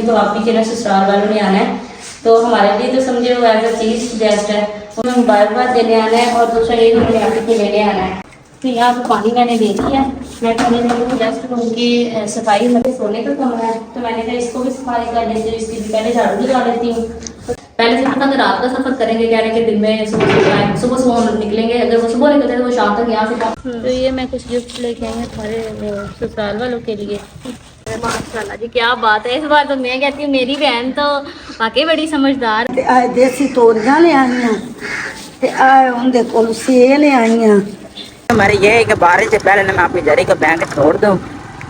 तो आप भी के ससुराल वालों ने आना है, तो हमारे लिए तो समझे वो एज अ चीज गेस्ट है, उन्हें मुबारकबाद देने आना है और दूसरा ये उन्होंने आके के लेने आना है। तो यहाँ पे पानी मैंने दे दिया, मैं खाने लगी जस्ट रूम की सफाई, मतलब सोने का कमरा है तो मैंने कहा इसको भी सफाई कर लेती हूँ, इसकी भी पहले झाड़ू लगा लेती हूँ। तो पहले से पता रात का सफर करेंगे, कह रहे हैं कि दिन में सुबह सुबह हम निकलेंगे, अगर वो सुबह निकलते हैं तो वो शाम तक यहाँ से। तो ये मैं कुछ गिफ्ट लेके आई हूँ तुम्हारे ससुराल वालों के लिए। माशाल्लाह जी क्या बात है, इस बार तो मैं कहती हूँ मेरी बहन तो वाकई बड़ी समझदार। देसी तोरियां ले आईयां ते उनके कोल सेब ले आईयां। हमारे ये है कि बारिश से पहले मैं अपनी जरी का बैंक छोड़ दूं।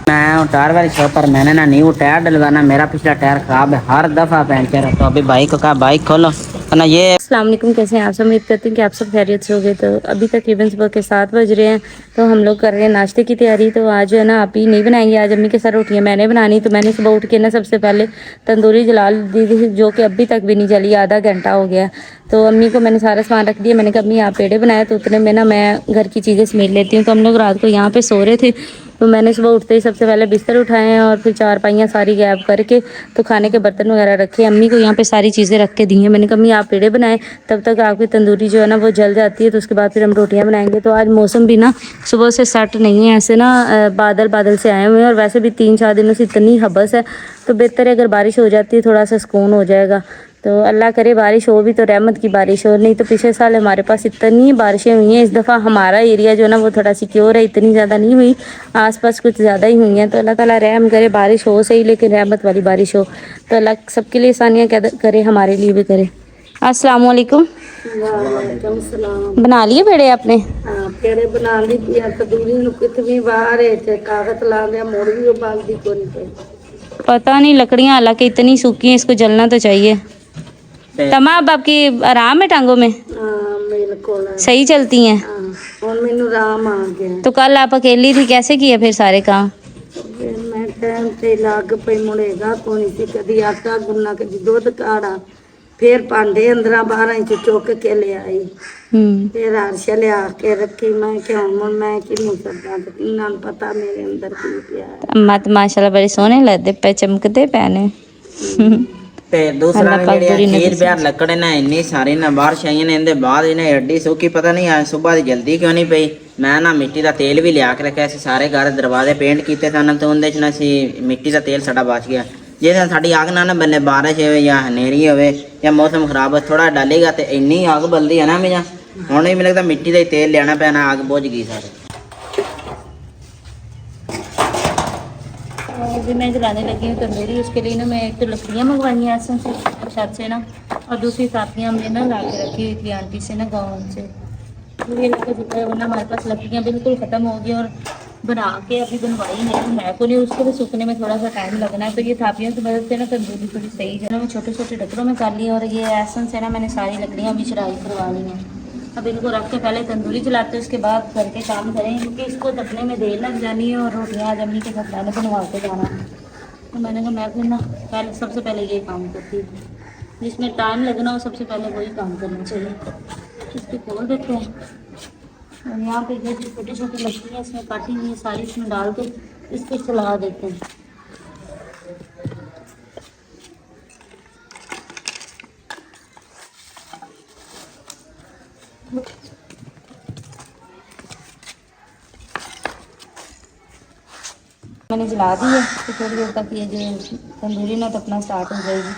मैं टायर वाली शॉप पर मैंने ना न्यू टायर डलवाना, मेरा पिछला टायर खराब है, हर दफ़ा पंचर है। तो अभी बाइक को कहा बाइक खोलो ना ये। अस्सलाम वालेकुम, कैसे हैं आप सब? उम्मीद करती हूँ कि आप सब खैरियत से होंगे। तो अभी तकरीबन सुबह के 7 बज रहे हैं, तो हम लोग कर रहे हैं नाश्ते की तैयारी। तो आज जो है ना आप ही नहीं बनाएंगे, आज अम्मी के साथ रोटियाँ मैंने बनानी। तो मैंने सुबह उठ के ना सबसे पहले तंदूरी जला दी थी, जो कि अभी तक भी नहीं जली, आधा घंटा हो गया। तो अम्मी को मैंने सारा सामान रख दिया, मैंने कहा अम्मी आप पेड़े बनाए, तो उतने में ना मैं घर की चीज़ें समेट लेती हूँ। तो हम लोग रात को यहाँ पे सो रहे थे, तो मैंने सुबह उठते ही सबसे पहले बिस्तर उठाए हैं और फिर चारपाइयाँ सारी गैप करके तो खाने के बर्तन वगैरह रखे, अम्मी को यहाँ पे सारी चीज़ें रख के दी हैं। मैंने कहा अम्मी आप पेड़े बनाएं, तब तक आपकी तंदूरी जो है ना वो जल जाती है, तो उसके बाद फिर हम रोटियाँ बनाएंगे। तो आज मौसम भी ना सुबह से सेट नहीं है, ऐसे ना बादल बादल से आए हुए हैं, और वैसे भी 3-4 दिनों से इतनी हबस है, तो बेहतर है अगर बारिश हो जाती है थोड़ा सा सुकून हो जाएगा। तो अल्लाह करे बारिश हो भी तो रहमत की बारिश हो, नहीं तो पिछले साल हमारे पास इतनी बारिशें हुई हैं। इस दफ़ा हमारा एरिया जो है ना वो थोड़ा सिक्योर है, इतनी ज़्यादा नहीं हुई, आसपास कुछ ज़्यादा ही हुई हैं। तो अल्लाह ताला रहम करे, बारिश हो सही लेकिन रहमत वाली बारिश हो। तो अल्लाह सबके लिए आसानियाँ करे, हमारे लिए भी करे। अस्सलाम वालेकुम। वालेकुम सलाम। बना लिए पेड़े आपने? हाँ पेड़े बना ली पिया, तंदूरी कितनी बार है थे कागज ला दिया, मोड़ भी बांध दी कोनी पे। पता नहीं, लकड़ियाँ हालांकि इतनी सूखी हैं, इसको जलना तो चाहिए। तमा अब आपकी आराम है टांगों में? हाँ बिल्कुल सही चलती हैं? हाँ और मैनू राम आ गया। तो कल आप अकेली थी, कैसे किए फिर सारे काम? फिर मैं टाइम से लग पई, मुड़ेगा कोनी सी, कदी आटा गुन्ना, कदी दुध काढ़ा, फिर भांडे अंदर बाहर चुक के ले आई, फिर अर्श लिया के रखी। मैं क्या हूँ मैं कि सकता, इन्होंने पता मेरे अंदर की पिया है। अम्मा तो माशाल्लाह बड़े सोहने लगदे पे, चमकदे पे ने। ते दूसरा अल्लाह पाक बुरी खीर नजर प्यार लकड़े ना इन्नी सारी ना बारिश आई ने, इनके बाद इन्हें एडी सूखी, पता नहीं आज सुबह की जल्दी क्यों नहीं पई। मैं ना मिट्टी का तेल भी लिया के रखा सी, सारे घर दरवाजे पेंट किए सन, तो उनके च ना सी मिट्टी का तेल साडा बच गया। जे साडी आग ना बने बारिश हो या हनेरी हो या मौसम खराब हो, थोड़ा डालेगा तो इन्नी आग बलदी है ना। मैं हूँ भी लगता मिट्टी का ही तेल लिया पैना, आग बुझ गई सारी। अभी मैं जलाने लगी हूँ तंदूरी। उसके लिए ना मैं एक तो लकड़ियाँ मंगवाई हैं ऐसे से छत से ना, और दूसरी साथियाँ हमने ना ला के रखी हुई थी आंटी से ना गाँव से। तो ये लेकर जितना वरना हमारे पास लकड़ियाँ बिल्कुल ख़त्म हो गई, और बना के अभी बनवाई नहीं तो मैं को नहीं, उसको भी सूखने में थोड़ा सा टाइम लगना है। तो ये थापियों की मदद से ना तंदूरी थोड़ी सही जो है मैं छोटे छोटे टुकड़ों में कर ली, और ये एसेंस से ना मैंने सारी लकड़ियाँ भी चढ़ाई करवा ली हैं। अब इनको रख के पहले तंदूरी चलाते हैं, उसके बाद घर के काम करें, क्योंकि इसको तपने में देर लग जानी है और रोटियाँ आज अम्मी के साथ मैंने बनवा के जाना है। तो मैंने कहा मैं फिर ना पहले सबसे पहले ये काम करती हूँ, जिसमें टाइम लगना हो सबसे पहले वही काम करना चाहिए। इसको खोल देते हैं, और यहाँ पे ये जो छोटी छोटी लकड़ियाँ इसमें काटी हुई है सारी इसमें डाल के इसको चला देते हैं। मैंने जला दी है, तो थोड़ी देर तक ये जो तंदूरी ना तपना स्टार्ट हो जाएगी।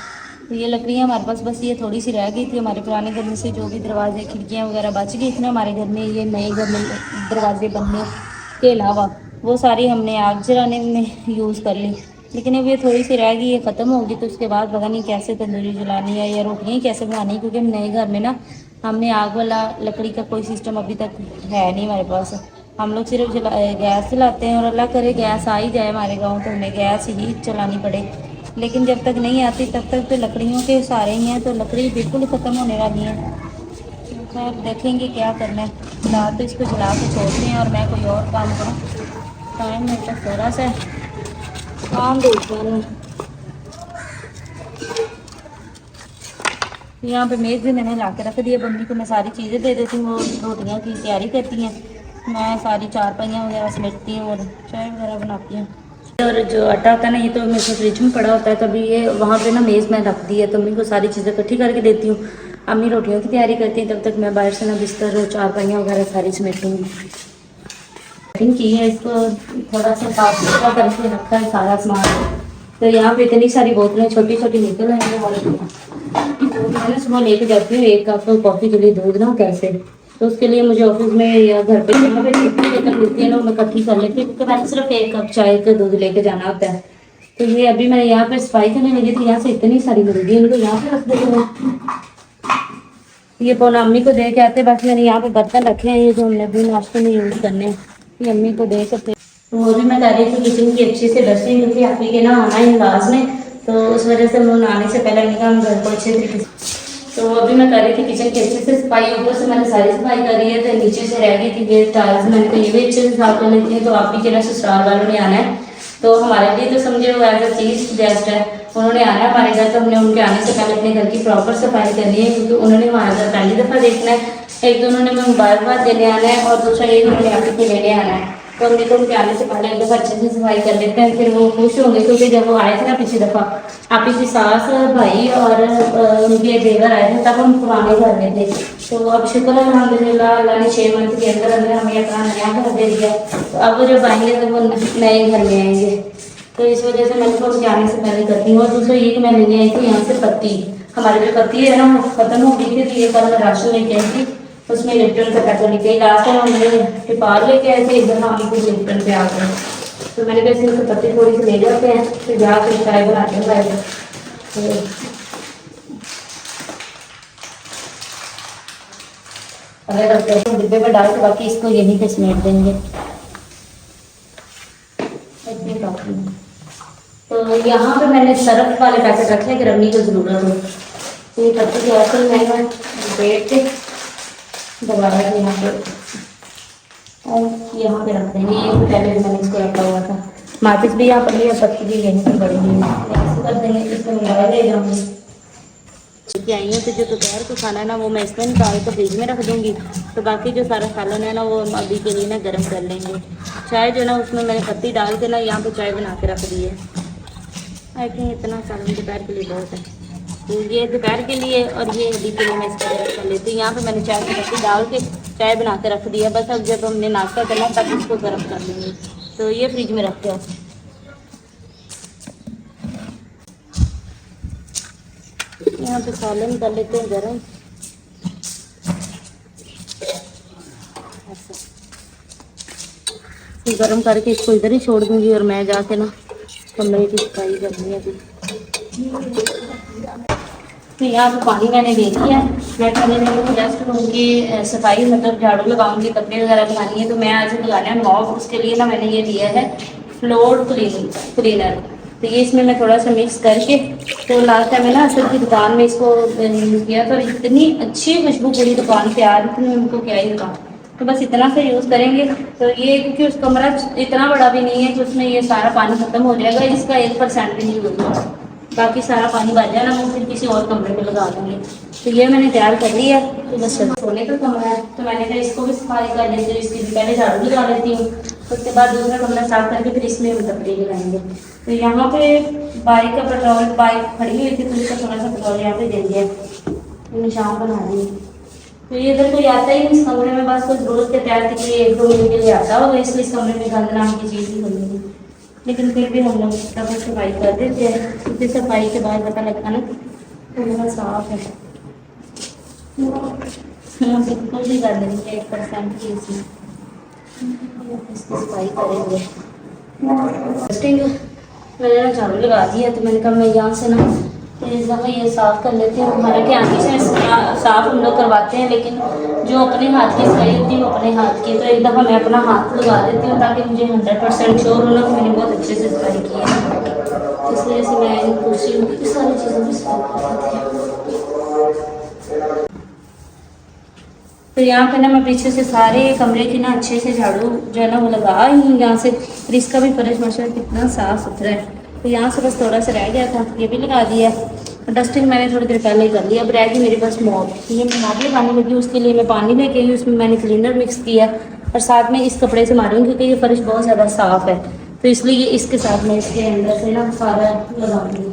तो ये लकड़ियाँ हमारे पास बस ये थोड़ी सी रह गई थी, हमारे पुराने घर में से जो भी दरवाजे खिड़कियाँ वगैरह बच गई थी ना हमारे घर में, ये नए घर में दरवाजे बनने के अलावा वो सारी हमने आग जलाने में यूज़ कर ली। लेकिन अब ये थोड़ी सी रह गई, ये ख़त्म होगी तो उसके बाद पता नहीं कैसे तंदूरी जलानी है या रोटियाँ कैसे बनानी, क्योंकि हम नए घर में ना हमने आग वाला लकड़ी का कोई सिस्टम अभी तक है नहीं हमारे पास। हम लोग सिर्फ गैस चलाते हैं, और अल्लाह करे गैस आ ही जाए हमारे गांव तो हमें गैस ही चलानी पड़े। लेकिन जब तक नहीं आती तब तक तो लकड़ियों के सहारे ही हैं, तो लकड़ी बिल्कुल ख़त्म होने वाली है। तो खैर देखेंगे क्या करना है, फिलहाल तो इसको जला के छोड़ते हैं और मैं कोई और काम करूँ। टाइम मेरे पास थोड़ा सा काम देखते हैं। यहाँ पे मेज़ भी मैंने ला के रख दिया, मम्मी को मैं सारी चीज़ें दे देती हूँ, वो रोटियाँ की तैयारी करती हैं, मैं सारी चारपाइयाँ वगैरह समेटती हूँ और चाय वगैरह बनाती हूँ। और जो आटा होता है ना, ये तो मेरे को फ्रिज में पड़ा होता है, तभी ये वहाँ पे ना मेज़ में रख दी है, तो अम्मी को सारी चीज़ें इकट्ठी करके देती हूँ। अम्मी रोटियों की तैयारी करती हैं, तब तक मैं बाहर से ना बिस्तर और चारपाइयाँ वगैरह सारी समेटूँगी। सेटिंग की है, इसको थोड़ा सा साफ सुथरा करके रखा है सारा सामान। तो यहाँ पे इतनी सारी बोतलें छोटी छोटी निकल आई हैं, और मैं सुबह लेके जाती हूँ 1 कप कॉफ़ी के लिए दूध ना कैसे, तो उसके लिए मुझे ऑफिस में या घर पे जहाँ पे छुट्टी लेकर मिलती है ना, मैं इकट्ठी कर लेती हूँ, क्योंकि मैंने सिर्फ 1 कप चाय का दूध लेके जाना होता है। तो ये अभी मैंने यहाँ पे सफाई करने लगी थी, यहाँ से इतनी सारी मिल गई, इनको यहाँ पे रख देती हूँ। ये फोन अम्मी को दे के आते, बाकी मैंने यहाँ पे बर्तन रखे हैं, ये जो हमने अभी नाश्ते में यूज़ करने हैं, ये अम्मी को दे सकते। तो अभी मैं कर रही थी किचन की अच्छे से डस्टिंग, क्योंकि आप ही के ना आना है इलाज में, तो उस वजह से उन्होंने आने से पहले मैंने कहा घर को अच्छे तरीके से। तो अभी मैं कर रही थी किचन की अच्छे से सफाई, ऊपर से मैंने सारी सफाई करी है, तो नीचे से रह गई थी ये टाइल्स, मैंने कहा ये भी अच्छे से साफ कर लेती है। तो आप ही के ना ससुराल वालों ने आना है, तो हमारे लिए तो समझे वो एज अ चीफ गेस्ट है, उन्होंने आना है हमारे घर, तो हमने उनके आने से पहले अपने घर की प्रॉपर सफाई करनी है, क्योंकि उन्होंने हमारा घर पहली दफ़ा देखना है। एक तो उन्होंने मैं मुबारकबाद देने आना है, और दूसरा एक उन्होंने आप ही को लेने आना है, तो हमने तो उनके आने से पहले एक दफ़ा अच्छे से सफाई कर लेते हैं, फिर वो खुश होंगे, क्योंकि जब वो आए थे ना पिछली दफ़ा, आप ही की सास, भाई और उनके देवर आए थे, तब हम पुराने घर में थे। तो अब शुक्र है अल्हम्दुलिल्लाह, अल्लाह ने 6 मंथ के अंदर अंदर हमें अपना नया घर दे दिया। तो अब वो जब आएंगे तो वो नए घर में आएंगे, तो इस वजह से मैंने तो उसके आने से पहले करती हूँ। और दूसरा ये कि मैं लेने आई थी यहाँ से पत्ती, हमारी जो पत्ती है ना वो खत्म हो गई थी, तो ये कल मैं राशन लेके आई थी, उसमें लिप्टन का पैकेट लेके आई। लास्ट टाइम हमने टिपार लेके आए थे, इधर हम को लिप्टन पे आ गए, तो मैंने कहा इसमें से पत्ती थोड़ी सी ले जाते हैं, फिर जाकर चाय बनाते हैं पहले। तो अगर करते हैं तो डिब्बे में डाल के बाकी इसको यहीं पे समेट देंगे। तो यहाँ पे मैंने सर्फ वाले पैकेट रखे हैं कि रखने की ज़रूरत हो, तो ये पत्ती के असल मैंने बैठ के दोबारा यहाँ पे और यहाँ पे रख देंगे। ये पहले भी मैंने इसको रखा हुआ था, माचिस भी यहाँ पर लिया, पत्ती भी यहीं पर पड़ी हुई है, ऐसे कर देंगे। इसको मंगवा ले जाऊँगी कि आई हूँ, तो जो दोपहर को खाना है ना वो मैं इसमें निकाल कर फ्रिज में रख दूँगी, तो बाकी जो सारा सालन है ना वो अभी के लिए ना गर्म कर लेंगे। चाय जो ना उसमें मैंने पत्ती डाल के ना यहाँ पे चाय बना के रख दी है। आई थिंक इतना सालन दोपहर के लिए बहुत है, तो ये दोपहर के लिए और ये अभी के लिए मैं इसको गर्म कर लेती हूँ। यहाँ पे मैंने चाय की पत्ती डाल के चाय बना के रख दी है, बस अब जब हमने नाश्ता करना तब इसको गर्म कर लेंगे। तो ये फ्रिज में रख दो। यहाँ पे सालन कर लेते हैं गरम, ऐसे गरम करके इसको इधर ही छोड़ दूंगी, और मैं जाके ना कमरे की सफाई करनी है। तो यहाँ पे पानी मैंने ले लिया, मैं पहले मेरे को जस्ट रूम की सफाई मतलब झाड़ू लगाऊंगी, कपड़े वगैरह लगानी है, तो मैं आज लगाना है मॉप। उसके लिए ना मैंने ये लिया है फ्लोर क्लीनर, तो ये इसमें मैं थोड़ा सा मिक्स करके, तो लास्ट टाइम मैं ना असल की दुकान में इसको यूज़ किया, तो इतनी अच्छी खुशबू पूरी दुकान पे आ रही थी, उनको क्या ही दुकान, तो बस इतना सा यूज़ करेंगे। तो ये क्योंकि उस कमरा इतना बड़ा भी नहीं है कि उसमें ये सारा पानी खत्म हो जाएगा, इसका 1% भी नहीं होगा, बाकी सारा पानी बच जाना, मैं फिर किसी और कमरे में लगा दूँगी। तो ये मैंने तैयार कर लिया है, तो बस सोने का कमरा है, तो मैंने कहा इसको भी सफाई कर लेती हूँ, इसकी भी पहले झाड़ू लगा लेती हूँ, उसके बाद दूसरा कमरा साफ करके फिर इसमें कपड़े लगाएंगे। तो यहाँ पे बाइक का पेट्रोल, बाइक खड़ी हुई थी, तो इसका थोड़ा सा पेट्रोल यहाँ पे दे दिया, निशान बना दिए। तो ये इधर कोई आता ही नहीं इस कमरे में, बस कोई ज़रूरत के तहत कि 1-2 मिनट के लिए आता होगा, इसलिए इस कमरे में गंद नाम की चीज़ ही बनी है। लेकिन फिर भी हम लोग तब सफाई कर देते हैं, क्योंकि सफाई के बाद पता लगता ना तो बहुत साफ है। बिल्कुल भी कर देंगे 1% की इसमें, इसकी सफाई करेंगे। डस्टिंग मैंने ना झाड़ू लगा दिया, तो मैंने कहा मैं यहाँ से ना इस दफ़ा ये साफ़ कर लेते हैं। हालांकि आगे से साफ़ हम लोग करवाते हैं, लेकिन जो अपने हाथ की सफाई होती है वो अपने हाथ की, तो एक दफ़ा मैं अपना हाथ लगा देती हूँ, ताकि मुझे 100% श्योर होना कि मैंने बहुत अच्छे से सफाई की है। इस वजह से मैं खुशी हूँ कि सारी चीज़ों की सफाई करती हूँ। तो यहाँ पे ना मैं पीछे से सारे कमरे की ना अच्छे से झाड़ू जो है ना वो लगा आई हूँ यहाँ से, और इसका भी फर्श माशाल्लाह कितना साफ़ सुथरा है। तो यहाँ से बस थोड़ा सा रह गया था, ये भी लगा दिया। डस्टिंग मैंने थोड़ी देर पहले ही कर लिया, अब रह गई मेरे पास मॉप। ये मैं मॉप लगाने लगी, उसके लिए मैं पानी लेके आई, उसमें मैंने क्लीनर मिक्स किया और साथ में इस कपड़े से मारूंगी, क्योंकि ये फर्श बहुत ज़्यादा साफ़ है। तो इसलिए इसके साथ मैं इसके अंदर से ना सारा लगा दूँगी।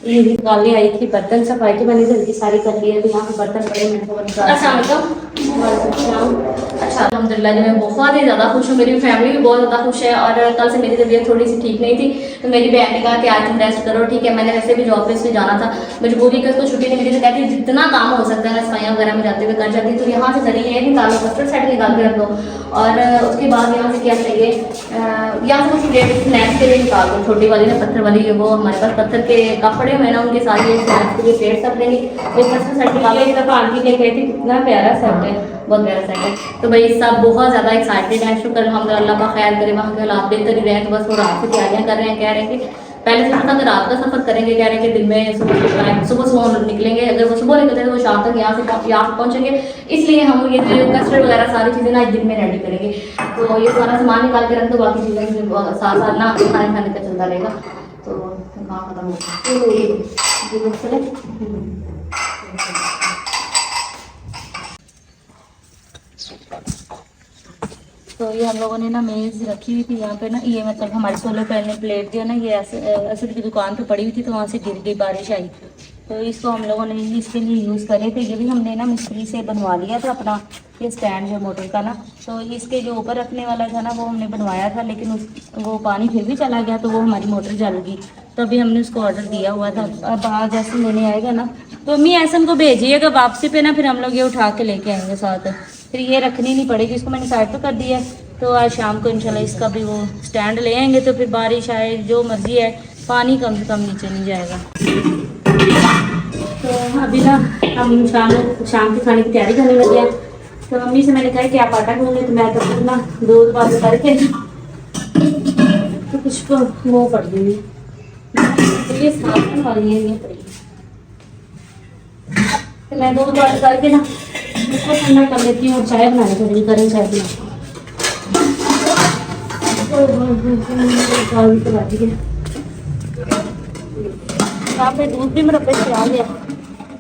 ये भी निकालने आई थी, बर्तन सफाई की मैंने जल्दी सारी कर ली है, तो यहाँ पे बर्तन पड़े हैं तो अच्छा अल्हम्दुलिल्लाह जी मैं बहुत ही ज़्यादा खुश हूँ, मेरी फैमिली भी बहुत ज़्यादा खुश है। और कल से मेरी तबीयत थोड़ी सी ठीक नहीं थी, तो मेरी बहन ने कहा कि आज तुम रेस्ट करो, ठीक है। मैंने वैसे भी जॉब पे इसलिए जाना था, मजबूरी कर तो छुट्टी नहीं मिली, तो कहती जितना काम हो सकता है ना सफाइयाँ वगैरह में जाते हुए कर जाती। तो यहाँ से जरिए है निकालो, कस्टर्ड सेट निकाल के रख दो, और उसके बाद यहाँ से क्या चाहिए, यहाँ से कुछ प्लेट स्नैक्स के लिए निकाल दो, छोटी वाली ना पत्थर वाली है, वो हमारे पास पत्थर के कप पड़े हुए हैं ना, उनके सारे स्नैक्स के लिए प्लेट सब लेंगे। एक कस्टर्ड सेट निकालो, एक दफ़ा आंटी लेके आई थी, कितना प्यारा सेट है, बहुत प्यारा सेट है। तो भाई सब बहुत ज़्यादा एक्साइटेड हैं, शुक्र अल्लाह का खैर करे, वहाँ के हालात बेहतर ही रहे। तो बस वो रात से तैयारियाँ कर रहे हैं, कह रहे हैं कि पहले से था कि रात का सफ़र करेंगे, कह रहे हैं कि दिन में सुबह निकलेंगे, अगर वो सुबह निकलते हैं तो वो शाम तक यहाँ से पहुँचेंगे। इसलिए हम ये जो कस्टर्ड वगैरह सारी चीज़ें ना दिन में रेडी करेंगे। तो ये सारा सामान निकाल के रख दो, बाकी चीज़ें साथ साथ ना खाने खाने का चलता रहेगा। तो काम खत्म होगा। तो ये हम लोगों ने ना मेज़ रखी हुई थी यहाँ पे ना, ये मतलब हमारी सोलर पैनल प्लेट जो है ना, ये असद की दुकान पे पड़ी हुई थी, तो वहाँ से गिर गई, बारिश आई, तो इसको हम लोगों ने इसके लिए यूज़ करे थे। ये भी हमने ना मिस्त्री से बनवा लिया था अपना ये स्टैंड जो मोटर का ना, तो इसके जो ऊपर रखने वाला था ना वो हमने बनवाया था, लेकिन वो पानी फिर भी चला गया, तो वो हमारी मोटर जल गई। तो अभी हमने उसको ऑर्डर दिया हुआ था, अब आज जैसे लेने आएगा ना, तो अम्मी ऐसा को भेजिएगा वापसी पे ना, फिर हम लोग ये उठा के लेके आएंगे साथ, फिर ये रखनी नहीं पड़ेगी। इसको मैंने साइड पे कर दिया है, तो आज शाम को इंशाल्लाह इसका भी वो स्टैंड ले आएंगे, तो फिर बारिश आए जो मर्जी है, पानी कम से कम नीचे नहीं जाएगा। तो अभी ना हम शाम के खाने की तैयारी करने लगे हैं। तो मम्मी से मैंने कहा कि आप आटा गूंद लें, तो मैं तो फिर ना दूध बात करके तो कुछ को वो पड़ दूँगी, तो ये साथ वाली है, ये पड़ी, तो मैं दूध बात करके ना इसको ठंडा कर लेती हूँ और चाय बनाने के लिए गर्म चाय बना। यहाँ पे दूध भी मेरा पैसे आ गया,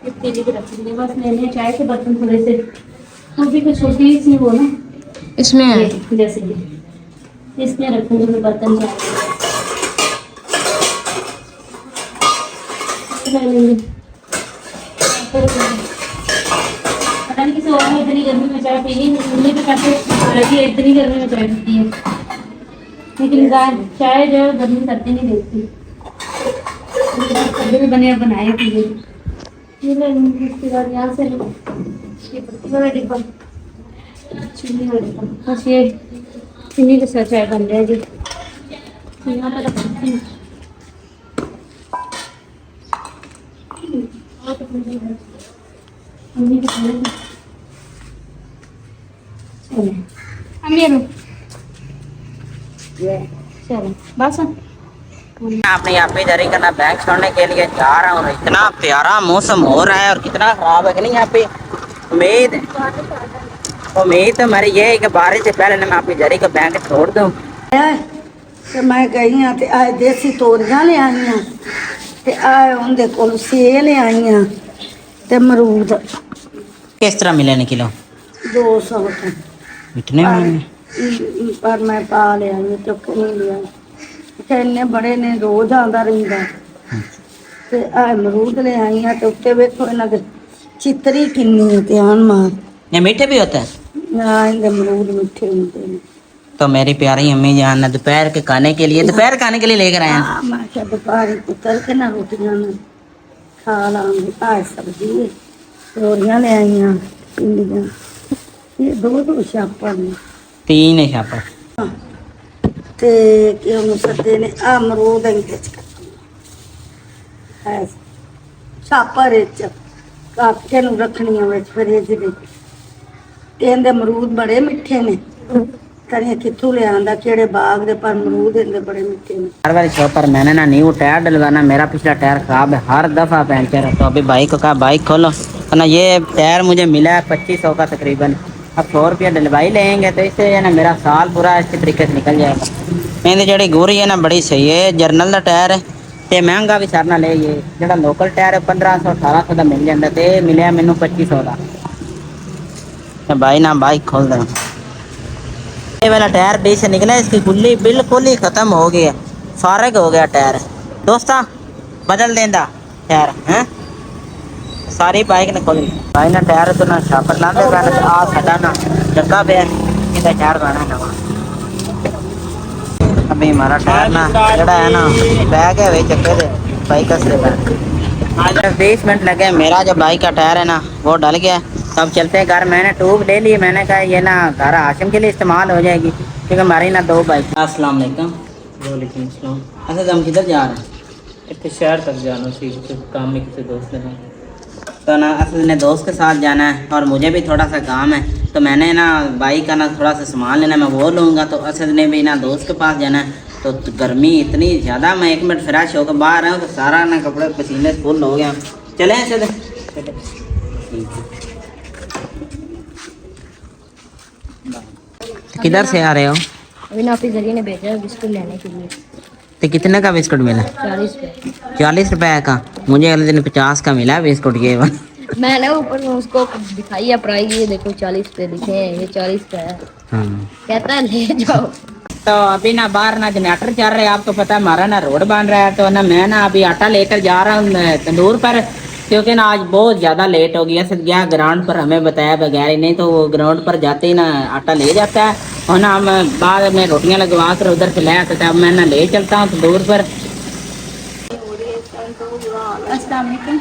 इतनी भी रख दी, बस मैंने चाय के बर्तन थोड़े से वो भी कुछ छोटी सी वो ना इसमें है, जैसे कि इसमें रखूँगी मैं बर्तन चाय पता नहीं किसी और ने इतनी गर्मी में चाय पीनी, मुझे तो कहते लगी है इतनी गर्मी में चाय पीती है, लेकिन चाय जो है गर्मी सर्दी नहीं देती, कभी भी बने बनाए पिए। ये उसके बाद यहाँ से ये बत्ती वाला डिब्बा, चीनी वाला डिब्बा, बस ये चीनी के साथ चाय बन जाएगी। यहाँ पर रखती हूँ चलो बस अपनी आप ही जारी करना, बैंक छोड़ने के लिए जा रहा हूँ। इतना प्यारा मौसम हो रहा है और कितना खराब है कि नहीं। यहाँ पे उम्मीद तो हमारी ये है कि बारिश से पहले मैं अपनी जारी का बैंक छोड़ दूँ। तो मैं गई हाँ तो आए देसी तोरियां ले आई हाँ, ते आए उनके कोल सेब ले आई हाँ, ते मरूद किस तरह मिले ने किलो? 200 इतने महंगे? पर मैं पा लिया चुक नहीं लिया, इन्ने बड़े ने रोज आंदा रहंदा। ते आए मरूद ले आई हाँ, तो उत्ते वेखो इन्हां दे चितरी किन्नी है, ध्यान मार। ये मीठे भी होते हैं? हाँ इनके मरूद मीठे होते हैं। तो मेरी प्यारी अम्मी जान दोपहर के खाने के लिए लेकर आए हैं। हाँ मैं क्या दोपहर उतर के ना रोटियां में खा लांगी। आज सब्जी तोरियां ले आई हाँ, भिंडियां, ये दो छापा ने 3 है छापा ते क्यों सदे ने अमरूद इंदे च है छापा रिच काके नु रखनियां विच फ्रिज दे। कहंदे अमरूद बड़े मिठे ने, कने कित्थों ले आंदा केड़े बाग दे, पर अमरूद इंदे बड़े मिठे ने। हर बार शॉप पर मैंने ना न्यू टायर डलवाना, मेरा पिछला टायर खराब है, हर दफ़ा पंचर है। तो अभी बाइक को कहा बाइक खोलो, तो ना ये टायर मुझे मिला है 2500 का तकरीबन। अब 100 रुपया डलवाई लेंगे तो इससे है ना मेरा साल पूरा अच्छे तरीके से निकल जाएगा। मैंने जड़ी गोरी है ना बड़ी सही है, जर्नल का टायर है, तो महंगा भी सारना ले। ये जो लोकल टायर है 1500-1800 का मिल जाता, तो मिले मैनू 2500 का। तो भाई ना बाइक खोल दें। ये वाला टायर बीच से निकला, इसकी गुल्ली बिल्कुल ही खत्म हो गई है, फारग हो गया टायर। दोस्ता बदल देंदा टायर हैं, सारी बाइक ने खोली भाई ना टायर तो ना छापर लांदे पै आ साडा ना चलदा पे किते टायर पाना नवा। अभी हमारा टायर ना जड़ा है ना बैग है वे चक्के दे बाइक से आज 20 मिनट लगे। मेरा जो बाइक का टायर है ना वो डल गया। तब चलते हैं घर। मैंने ट्यूब ले ली, मैंने कहा ये ना घर हाशिम के लिए इस्तेमाल हो जाएगी क्योंकि हमारी ना 2 बाइक। अस्सलाम वालेकुम। वालेकुम सलाम। अच्छा हम किधर जा रहे हैं? इतने शहर तक जाना सी काम में किसी दोस्त ने। तो ना असल ने दोस्त के साथ जाना है और मुझे भी थोड़ा सा काम है, तो मैंने ना बाइक का ना थोड़ा सा सामान लेना, मैं वो लूँगा। तो असल ने भी ना दोस्त के पास जाना है, तो गर्मी इतनी ज़्यादा, मैं 1 मिनट फ्रेश होकर बाहर आया तो सारा ना कपड़े पसीने से फुल हो गया। चले ऐसे किधर से आ रहे हो? अभी ना आपके जरिए ने भेजा है बिस्कुट लेने के लिए। तो कितने का बिस्कुट मिला? 40 रुपये। 40 रुपए का? मुझे अगले दिन 50 का मिला बिस्कुट ये वाला। मैंने ऊपर उसको दिखाई है प्राइस, ये देखो 40 रुपये लिखे हैं, ये 40 का है। हाँ। कहता है ले जाओ। तो अभी ना बाहर ना जनरेटर चल रहे हैं, आपको पता है हमारा ना रोड बन रहा है। तो ना मैं ना अभी आटा लेकर जा रहा हूँ तंदूर पर, क्योंकि ना आज बहुत ज़्यादा लेट हो गया। सिर्फ गया ग्राउंड पर, हमें बताया बगैर ही, नहीं तो वो ग्राउंड पर जाते ही ना आटा ले जाता है और ना हम बाद में रोटियां लगवा कर उधर से ले आते थे। अब मैं ना ले चलता हूँ तंदूर पर। अस्सलाम वालेकुम।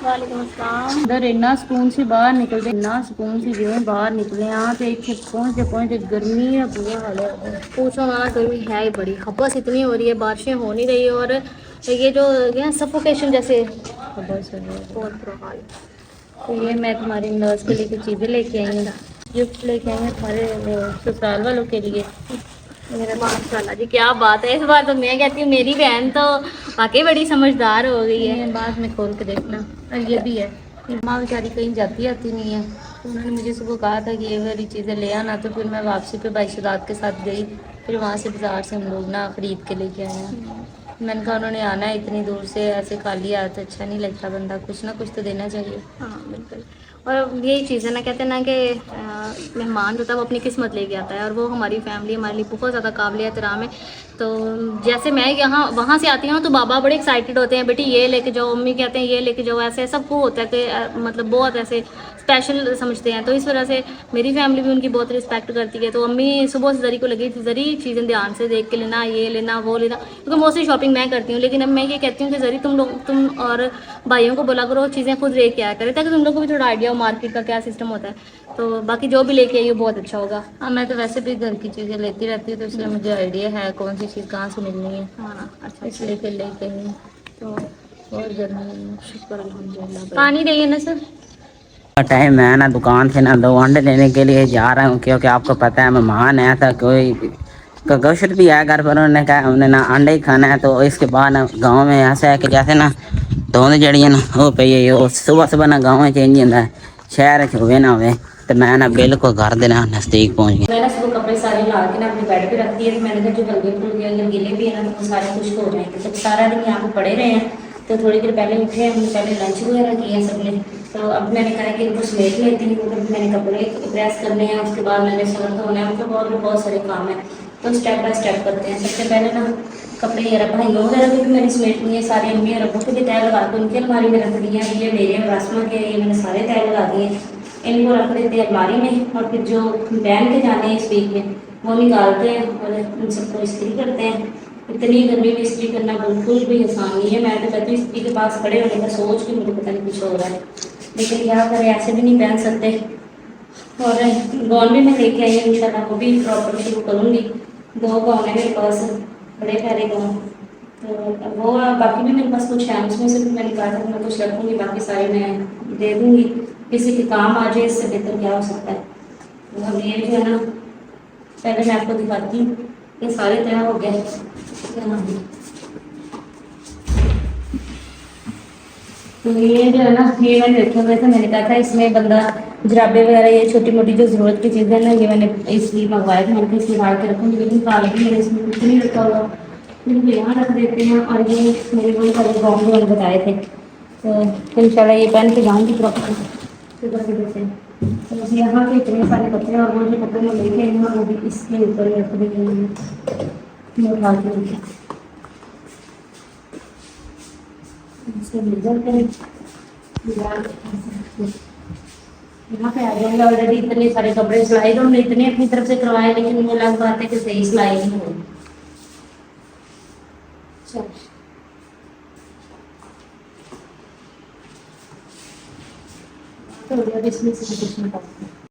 वालेकुम अस्सलाम। उधर इतना सुकून से बाहर निकलते, इतना सुकून से जो है बाहर निकले, यहाँ पे एक पहुँचते गर्मी है, बुरा हाल है। पूछो ना, गर्मी है ही बड़ी, हपस इतनी हो रही है, बारिशें हो नहीं रही है और ये जो सफोकेशन जैसे बहुत बुरा हाल। तो ये मैं तुम्हारी नर्स के लिए कुछ चीज़ें लेके आई हूँ, गिफ्ट लेके आई हूँ तुम्हारे ससुराल वालों के लिए। मेरा माशाल्लाह जी, क्या बात है। इस बार तो मैं कहती हूँ मेरी बहन तो वाकई बड़ी समझदार हो गई है। ये बाद में खोल के देखना। और ये भी है, माँ बेचारी कहीं जाती आती नहीं है, तो उन्होंने मुझे सुबह कहा था कि ये वाली चीज़ें ले आना। तो फिर मैं वापसी पे बाईशुदात के साथ गई, फिर वहाँ से बाज़ार से हम लोग ना ख़रीद के लेके आए हैं। मैंने कहा उन्होंने आना है इतनी दूर से, ऐसे खाली आया तो अच्छा नहीं लगता, बंदा कुछ ना कुछ तो देना चाहिए। हाँ बिल्कुल। और यही चीज़ है ना, कहते हैं ना कि मेहमान जो था वो अपनी किस्मत लेके आता है, और वो हमारी फैमिली हमारे लिए बहुत ज़्यादा काबिल एहतराम है। तो जैसे मैं यहाँ वहाँ से आती हूँ तो बाबा बड़े एक्साइटेड होते हैं, बेटी ये लेके जाओ, मम्मी कहते हैं ये लेके जाओ, ऐसे सबको होता है कि मतलब बहुत ऐसे स्पेशल समझते हैं। तो इस वजह से मेरी फैमिली भी उनकी बहुत रिस्पेक्ट करती है। तो अम्मी सुबह से जरी को लगी थी, जरी चीज़ें ध्यान से देख के लेना, ये लेना वो लेना, क्योंकि मोस्टली शॉपिंग मैं करती हूँ। लेकिन अब मैं ये कहती हूँ कि जरी तुम और भाइयों को बोला करो चीज़ें खुद लेके आया करें, ताकि तुम लोग को भी थोड़ा आइडिया हो मार्केट का क्या सिस्टम होता है। तो बाकी जो भी लेके आई हो बहुत अच्छा होगा। हाँ, मैं तो वैसे भी घर की चीज़ें लेती रहती हूँ, तो इसलिए मुझे आइडिया है कौन सी चीज़ कहाँ से मिलनी है। हाँ अच्छा, इसलिए फिर लेके आई हूँ। तो और गर्मी है, शुक्र अल्हम्दुलिल्लाह। पानी देइए ना सर। टाइम मैं ना दुकान से ना 2 अंडे लेने के लिए जा रहा हूँ, क्योंकि आपको पता है मेहमान है, था कोई गोश्त भी आया घर पर। उन्होंने कहा हमने ना अंडे ही खाना है। तो इसके बाद ना गाँव में ऐसा है कि जैसे ना धुंध जड़ी है ना वो पई है, वो सुबह सुबह ना गाँव में चेंज होता है, शहर च होवे ना होवे। तो मैं ना बिल्कुल घर दे ना नज़दीक पहुँच गया। मैंने सुबह कपड़े सारे ला के ना अपने बेड पे रख दिए। तो मैंने कहा जो हल्के फुल्के अगर गीले भी है ना तो सारे खुश्क हो जाएंगे। तो सारा दिन यहाँ पे पड़े रहे हैं, तो थोड़ी देर पहले उठे, हमने पहले लंच वगैरह किया हैं सबने। तो अब मैंने कहा कि इनको समेट लेती हूँ, फिर मैंने कपड़े प्रेस करने हैं, उसके बाद मैंने सर धोना है, मतलब और भी बहुत सारे काम है। तो स्टेप बाय स्टेप करते हैं। सबसे पहले ना कपड़े ये भाइयों वगैरह के भी मैंने समेट लिए, सारे अम्मी और अब्बू के भी तय लगा के उनकी अलमारी में रख दिए हैं। ये मेरे और रासमा के ये मैंने सारे तय लगा दिए, इनको रख देते हैं अलमारी में। और फिर जो बहन के जाने हैं इस वीक में वो निकालते हैं और उन सबको इस्त्री करते हैं। इतनी गर्मी में इस्त्री करना बिल्कुल भी आसान नहीं है। मैं तो कहती हूँ इस्त्री के पास खड़े होने का सोच के मुझे पता नहीं कुछ हो रहा है, लेकिन क्या करें, ऐसे भी नहीं पहन सकते। और गाउन भी मैं लेके आई हूँ, इंशाल्लाह वो भी प्रॉपर शुरू करूँगी। 2 गाउन है मेरे पास, बड़े प्यारे गाउन। तो वो बाकी भी मेरे पास कुछ है, उसमें से भी मैंने कहा था मैं कुछ रखूँगी, बाकी सारे मैं दे दूँगी, किसी के काम आ जाए, इससे बेहतर क्या हो सकता है। तो अब ये जो है ना, पहले मैं आपको दिखाती हूँ, ये सारे तैयार हो गए। तो ये जो है ना, ये मैंने रखे हुए थे, मैंने कहा था इसमें बंदा जराबे वगैरह ये छोटी मोटी जो ज़रूरत की चीज़ें ना, ये मैंने इसलिए मंगवाए थे। मैंने इसलिए डाल के रखूँगी, लेकिन काल भी मेरे इसमें कुछ नहीं रखा हुआ, इनको यहाँ रख देते हैं। और ये मेरे वो सारे गाँव में बताए थे, तो इंशाल्लाह ये पहन के जाऊँगी प्रॉपर सुबह से। तो यहाँ के इतने सारे कपड़े और वो जो कपड़े मैं लेके आई हूँ वो भी इसके ऊपर ही रख दी गई हैं। मैं उठा के लेके इससे मिल करें यहाँ पे आ जाएंगे। ऑलरेडी इतने सारे कपड़े सिलाई तो हमने इतने अपनी तरफ से करवाए, लेकिन वो अलग बात है कि सही सिलाई नहीं हुई। चल तो इसमें से कुछ नहीं